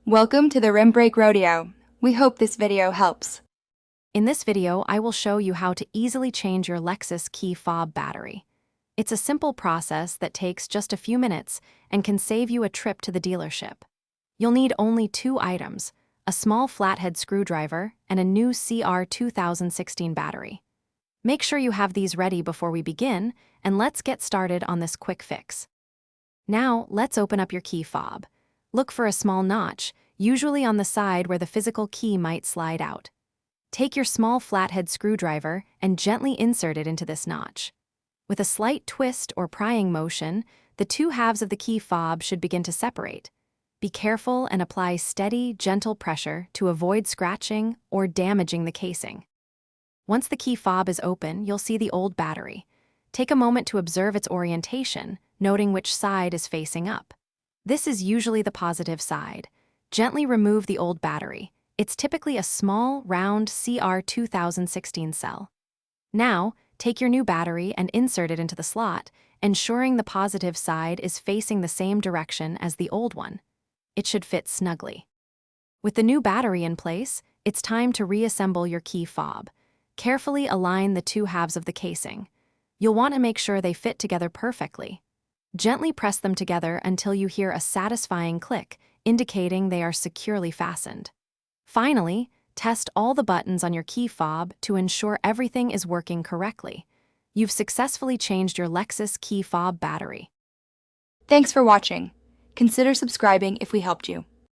Welcome to the Rim Brake Rodeo. We hope this video helps. In this video, I will show you how to easily change your Lexus key fob battery. It's a simple process that takes just a few minutes and can save you a trip to the dealership. You'll need only 2 items, a small flathead screwdriver and a new CR 2016 battery. Make sure you have these ready before we begin, and let's get started on this quick fix. Now, let's open up your key fob. Look for a small notch, usually on the side where the physical key might slide out. Take your small flathead screwdriver and gently insert it into this notch. With a slight twist or prying motion, the 2 halves of the key fob should begin to separate. Be careful and apply steady, gentle pressure to avoid scratching or damaging the casing. Once the key fob is open, you'll see the old battery. Take a moment to observe its orientation, noting which side is facing up. This is usually the positive side. Gently remove the old battery. It's typically a small, round CR 2016 cell. Now, take your new battery and insert it into the slot, ensuring the positive side is facing the same direction as the old one. It should fit snugly. With the new battery in place, it's time to reassemble your key fob. Carefully align the 2 halves of the casing. You'll want to make sure they fit together perfectly. Gently press them together until you hear a satisfying click, indicating they are securely fastened. Finally, test all the buttons on your key fob to ensure everything is working correctly. You've successfully changed your Lexus key fob battery. Thanks for watching. Consider subscribing if we helped you.